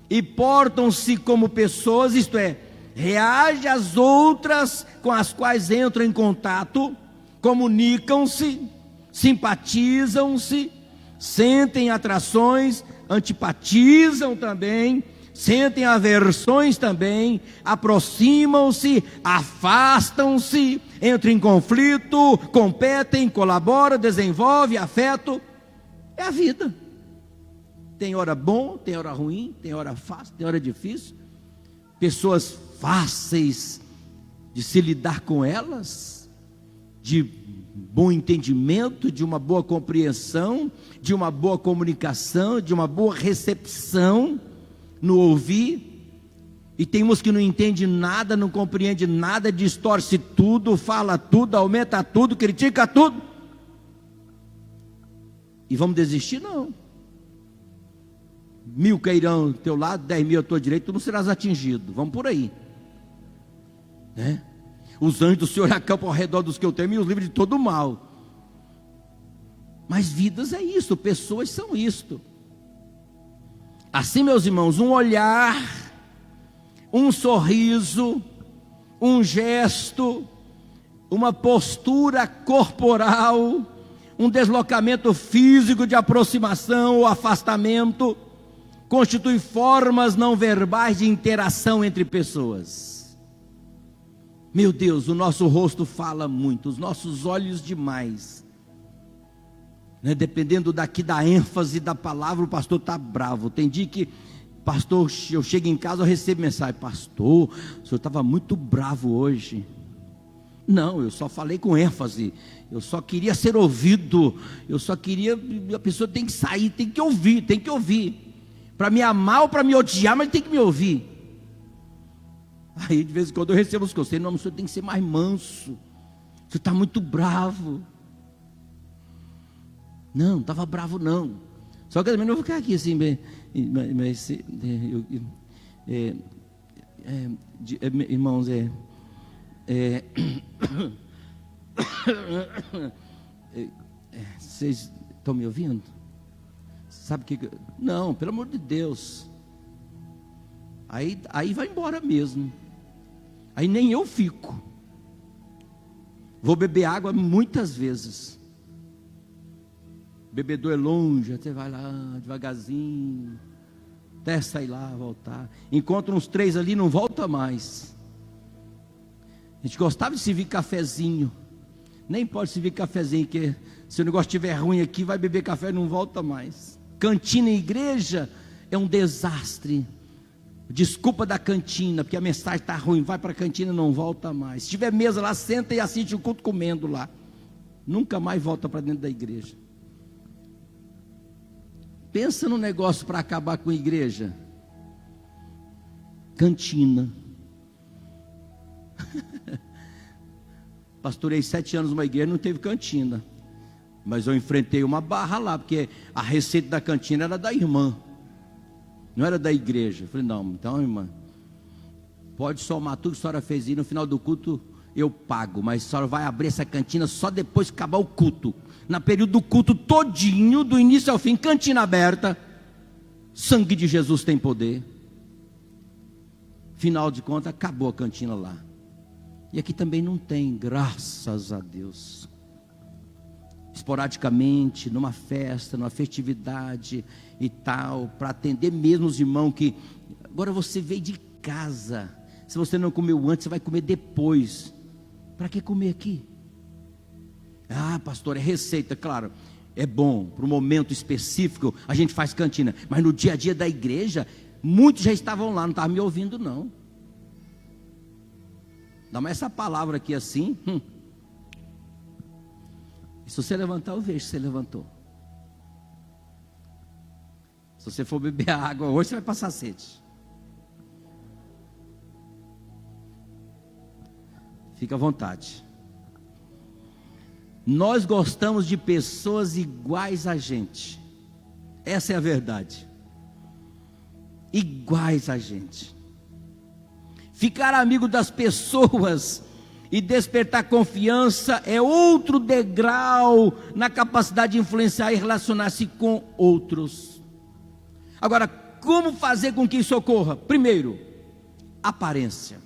e portam-se como pessoas, isto é, reagem às outras com as quais entram em contato, comunicam-se, simpatizam-se, sentem atrações, antipatizam também, sentem aversões também, aproximam-se, afastam-se, entram em conflito, competem, colaboram, desenvolvem afeto. É a vida. Tem hora bom, tem hora ruim, tem hora fácil, tem hora difícil. Pessoas fáceis de se lidar com elas, de bom entendimento, de uma boa compreensão, de uma boa comunicação, de uma boa recepção no ouvir. E tem uns que não entende nada, não compreende nada, distorce tudo, fala tudo, aumenta tudo, critica tudo. E vamos desistir? Não. 1000 cairão do teu lado, 10.000 à tua direita, tu não serás atingido. Vamos por aí, né? Os anjos do Senhor acampam ao redor dos que eu temo e os livra de todo o mal. Mas vidas é isso, pessoas são isto. Assim, meus irmãos, um olhar, um sorriso, um gesto, uma postura corporal, um deslocamento físico de aproximação ou afastamento, constitui formas não verbais de interação entre pessoas. Meu Deus, o nosso rosto fala muito, os nossos olhos demais, né? Dependendo daqui da ênfase da palavra, o pastor está bravo. Tem dia que, pastor, eu chego em casa, eu recebo mensagem: pastor, o senhor estava muito bravo hoje. Não, eu só falei com ênfase, eu só queria ser ouvido, eu só queria, a pessoa tem que sair, tem que ouvir, para me amar ou para me odiar, mas tem que me ouvir. Aí de vez em quando eu recebo os conselhos: não, o senhor tem que ser mais manso, o senhor está muito bravo. Não estava bravo não, só que eu também não vou ficar aqui assim, irmãos, vocês estão me ouvindo? Sabe o que? Não, pelo amor de Deus. Aí vai embora mesmo. Aí nem eu fico. Vou beber água muitas vezes. Bebedor é longe, até vai lá devagarzinho, até sair lá, voltar. Encontra uns 3 ali, não volta mais. A gente gostava de servir cafezinho. Nem pode servir cafezinho, porque se o negócio estiver ruim aqui, vai beber café e não volta mais. Cantina em igreja é um desastre. Desculpa da cantina, porque a mensagem está ruim. Vai para a cantina e não volta mais. Se tiver mesa lá, senta e assiste o culto comendo lá. Nunca mais volta para dentro da igreja. Pensa no negócio para acabar com a igreja. Cantina. Pastorei 7 anos numa igreja, não teve cantina. Mas eu enfrentei uma barra lá, porque a receita da cantina era da irmã, não era da igreja. Eu falei: não, então, irmã, pode somar tudo que a senhora fez e no final do culto eu pago, mas a senhora vai abrir essa cantina só depois que acabar o culto. Na período do culto todinho, do início ao fim, cantina aberta. Sangue de Jesus tem poder. Final de contas, acabou a cantina lá. E aqui também não tem, graças a Deus. Esporadicamente, numa festa, numa festividade e tal, para atender mesmo os irmãos que... Agora você veio de casa, se você não comeu antes, você vai comer depois. Para que comer aqui? Ah, pastor, é receita, claro, é bom, para um momento específico a gente faz cantina, mas no dia a dia da igreja, muitos já estavam lá, não estavam me ouvindo não. Dá mais essa palavra aqui assim, E se você levantar, eu vejo que você levantou. Se você for beber água hoje, você vai passar sede. Fica à vontade. Nós gostamos de pessoas iguais a gente. Essa é a verdade. Iguais a gente. Ficar amigo das pessoas e despertar confiança é outro degrau na capacidade de influenciar e relacionar-se com outros. Agora, como fazer com que isso ocorra? Primeiro, aparência.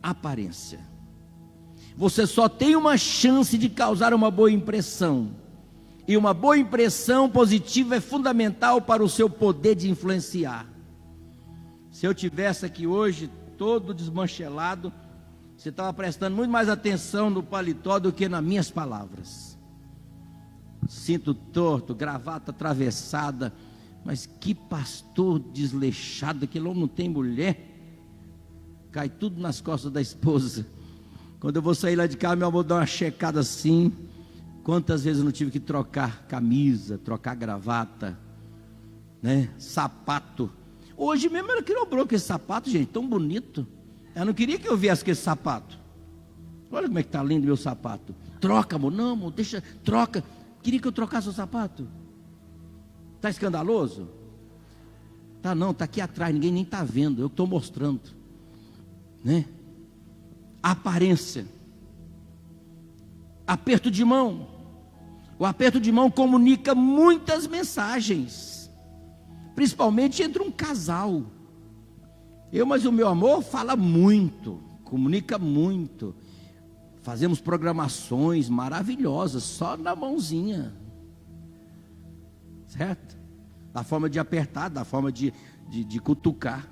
Aparência. Você só tem uma chance de causar uma boa impressão. E uma boa impressão positiva é fundamental para o seu poder de influenciar. Se eu tivesse aqui hoje todo desmanchelado, você estava prestando muito mais atenção no paletó do que nas minhas palavras. Cinto torto, gravata atravessada, mas que pastor desleixado, aquele homem não tem mulher. Cai tudo nas costas da esposa. Quando eu vou sair lá de casa, meu amor dá uma checada assim. Quantas vezes eu não tive que trocar camisa, trocar gravata, né? Sapato. Hoje mesmo ela quebrou com esse sapato, gente, tão bonito. Ela não queria que eu viesse com esse sapato. Olha como é que está lindo meu sapato. Troca, amor. Não, amor, deixa, troca. Queria que eu trocasse o sapato. Está escandaloso? Tá não, está aqui atrás, ninguém nem está vendo, eu estou mostrando, né? Aparência. Aperto de mão. O aperto de mão comunica muitas mensagens, principalmente entre um casal. Mas o meu amor fala muito, comunica muito. Fazemos programações maravilhosas, só na mãozinha, certo? Da forma de apertar, da forma de cutucar.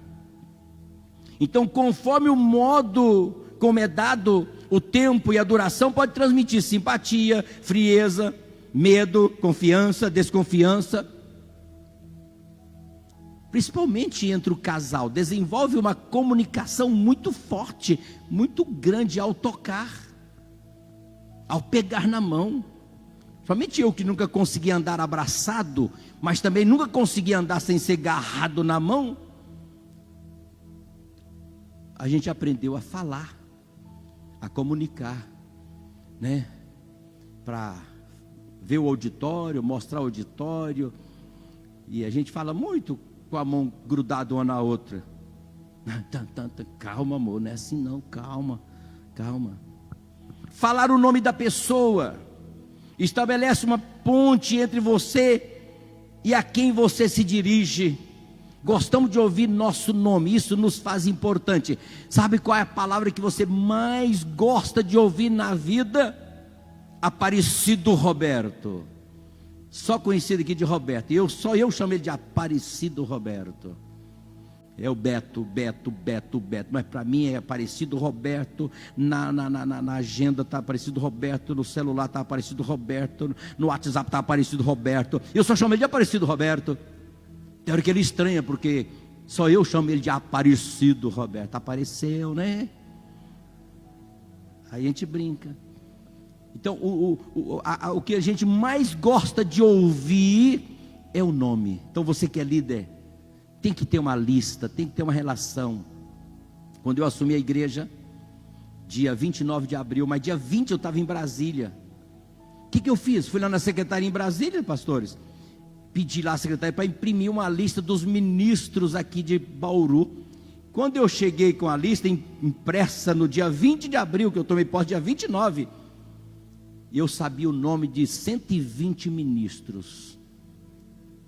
Então, conforme o modo como é dado o tempo e a duração, pode transmitir simpatia, frieza, medo, confiança, desconfiança. Principalmente entre o casal, desenvolve uma comunicação muito forte, muito grande ao tocar, ao pegar na mão. Somente eu que nunca consegui andar abraçado, mas também nunca consegui andar sem ser agarrado na mão. A gente aprendeu a falar, a comunicar, né? Para ver o auditório, mostrar o auditório. E a gente fala muito com a mão grudada uma na outra. Calma, amor, não é assim não, calma, calma. Falar o nome da pessoa estabelece uma ponte entre você e a quem você se dirige. Gostamos de ouvir nosso nome, isso nos faz importante. Sabe qual é a palavra que você mais gosta de ouvir na vida? Aparecido Roberto. Só conhecido aqui de Roberto. Só eu chamo ele de Aparecido Roberto. É o Beto. Mas para mim é Aparecido Roberto. Na agenda está Aparecido Roberto. No celular está Aparecido Roberto. No WhatsApp está Aparecido Roberto. Eu só chamo ele de Aparecido Roberto. Tem hora que ele estranha, porque só eu chamo ele de Aparecido Roberto. Apareceu, né? Aí a gente brinca. Então, o que a gente mais gosta de ouvir é o nome. Então, você que é líder, tem que ter uma lista, tem que ter uma relação. Quando eu assumi a igreja, dia 29 de abril, mas dia 20 eu estava em Brasília. O que eu fiz? Fui lá na secretaria em Brasília, pastores. Pedi lá à secretaria para imprimir uma lista dos ministros aqui de Bauru. Quando eu cheguei com a lista impressa no dia 20 de abril, que eu tomei posse dia 29, eu sabia o nome de 120 ministros.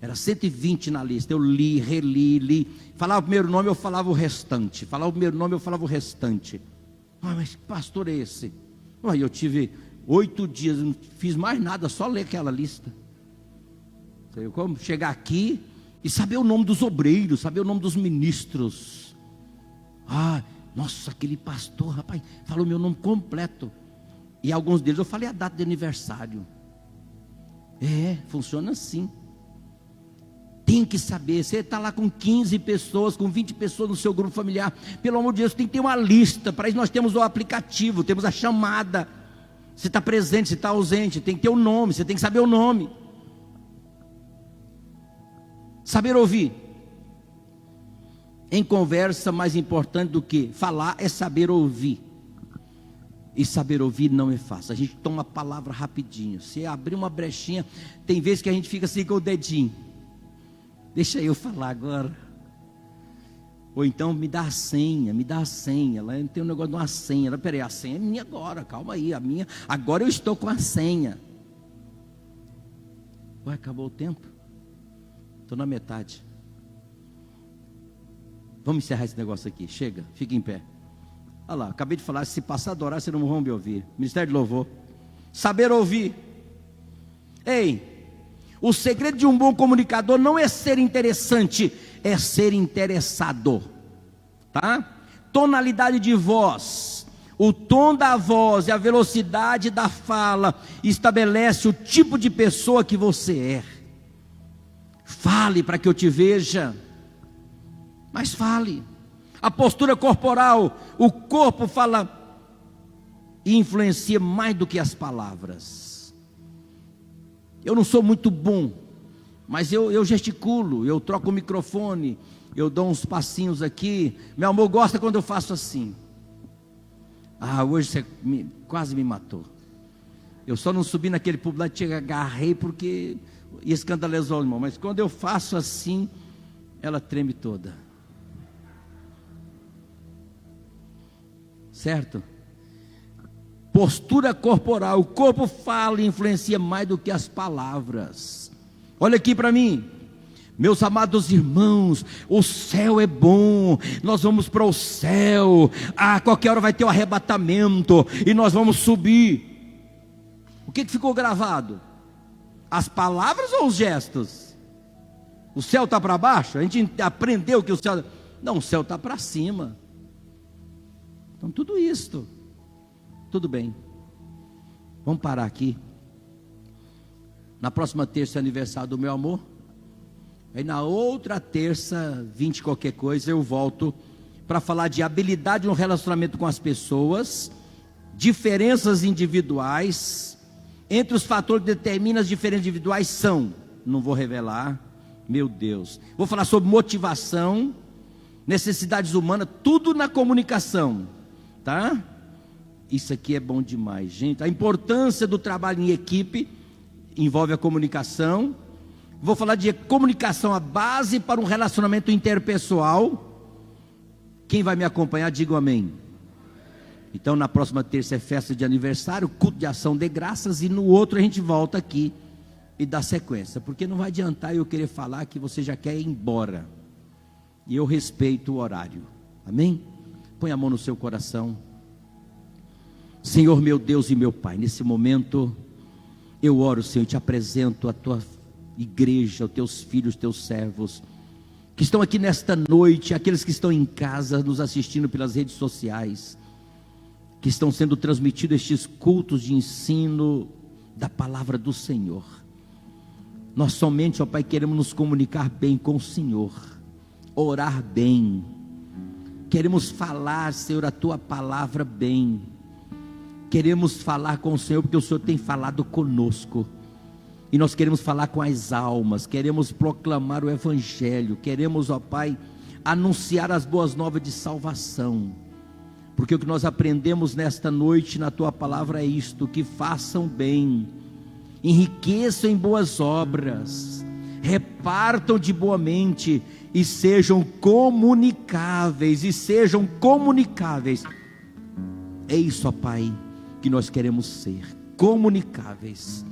Era 120 na lista. Eu li, reli. Falava o primeiro nome, eu falava o restante. Falava o primeiro nome, eu falava o restante. Mas que pastor é esse? Eu tive 8 dias, não fiz mais nada, só ler aquela lista. Como chegar aqui e saber o nome dos obreiros, saber o nome dos ministros. Nossa, aquele pastor, rapaz, falou meu nome completo. E alguns deles eu falei a data de aniversário. Funciona assim. Tem que saber. Você está lá com 15 pessoas, com 20 pessoas no seu grupo familiar. Pelo amor de Deus, tem que ter uma lista. Para isso nós temos o aplicativo, temos a chamada. Você está presente, você está ausente, tem que ter o nome, você tem que saber o nome. Saber ouvir. Em conversa, mais importante do que falar é saber ouvir. E saber ouvir não é fácil. A gente toma a palavra rapidinho. Se abrir uma brechinha, tem vezes que a gente fica assim com o dedinho. Deixa eu falar agora. Ou então me dá a senha, me dá a senha. Lá tem um negócio de uma senha. Peraí, a senha é minha agora, calma aí, a minha. Agora eu estou com a senha. Ué, acabou o tempo? Estou na metade. Vamos encerrar esse negócio aqui. Chega, fica em pé. Olha lá, acabei de falar, se passar a adorar, vocês não vão me ouvir. Ministério de Louvor. Saber ouvir. Ei, o segredo de um bom comunicador não é ser interessante, é ser interessado. Tá? Tonalidade de voz. O tom da voz e a velocidade da fala estabelece o tipo de pessoa que você é. Fale para que eu te veja. Mas fale. A postura corporal, o corpo fala e influencia mais do que as palavras. Eu não sou muito bom, mas eu gesticulo, eu troco o microfone, eu dou uns passinhos aqui. Meu amor gosta quando eu faço assim. Ah, hoje você quase me matou. Eu só não subi naquele público lá, te agarrei porque escandalizou o irmão. Mas quando eu faço assim, ela treme toda. Certo? Postura corporal. O corpo fala e influencia mais do que as palavras. Olha aqui para mim. Meus amados irmãos, o céu é bom, nós vamos para o céu, a qualquer hora vai ter o arrebatamento, e nós vamos subir. O que ficou gravado? As palavras ou os gestos? O céu está para baixo? A gente aprendeu que o céu... Não, o céu está para cima. Então tudo isto, tudo bem. Vamos parar aqui. Na próxima terça é aniversário do meu amor. Aí na outra terça, 20 qualquer coisa, eu volto para falar de habilidade no relacionamento com as pessoas, diferenças individuais, entre os fatores que determinam as diferenças individuais são, não vou revelar, meu Deus, vou falar sobre motivação, necessidades humanas, tudo na comunicação, tá? Isso aqui é bom demais, gente. A importância do trabalho em equipe envolve a comunicação. Vou falar de comunicação, a base para um relacionamento interpessoal. Quem vai me acompanhar, diga amém. Então na próxima terça é festa de aniversário, culto de ação de graças, e no outro a gente volta aqui e dá sequência, porque não vai adiantar eu querer falar que você já quer ir embora, e eu respeito o horário, amém? Põe a mão no seu coração. Senhor meu Deus e meu Pai, nesse momento eu oro, Senhor, e te apresento a tua igreja, os teus filhos, os teus servos, que estão aqui nesta noite, aqueles que estão em casa, nos assistindo pelas redes sociais, que estão sendo transmitidos estes cultos de ensino da palavra do Senhor. Nós somente, ó Pai, queremos nos comunicar bem com o Senhor, orar bem, queremos falar, Senhor, a tua palavra bem, queremos falar com o Senhor, porque o Senhor tem falado conosco. E nós queremos falar com as almas, queremos proclamar o Evangelho, queremos, ó Pai, anunciar as boas novas de salvação, porque o que nós aprendemos nesta noite na Tua Palavra é isto: que façam bem, enriqueçam em boas obras, repartam de boa mente, e sejam comunicáveis, é isso, ó Pai, que nós queremos ser, comunicáveis.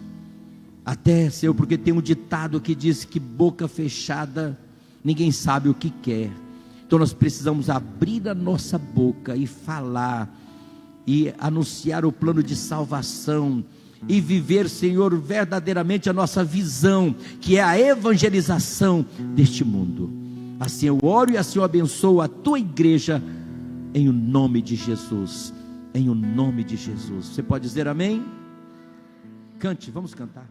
Até, Senhor, porque tem um ditado que diz que boca fechada ninguém sabe o que quer. Então nós precisamos abrir a nossa boca e falar, e anunciar o plano de salvação, e viver, Senhor, verdadeiramente a nossa visão, que é a evangelização deste mundo. Assim eu oro e assim eu abençoo a tua igreja, em o nome de Jesus, em o nome de Jesus. Você pode dizer amém? Cante, vamos cantar.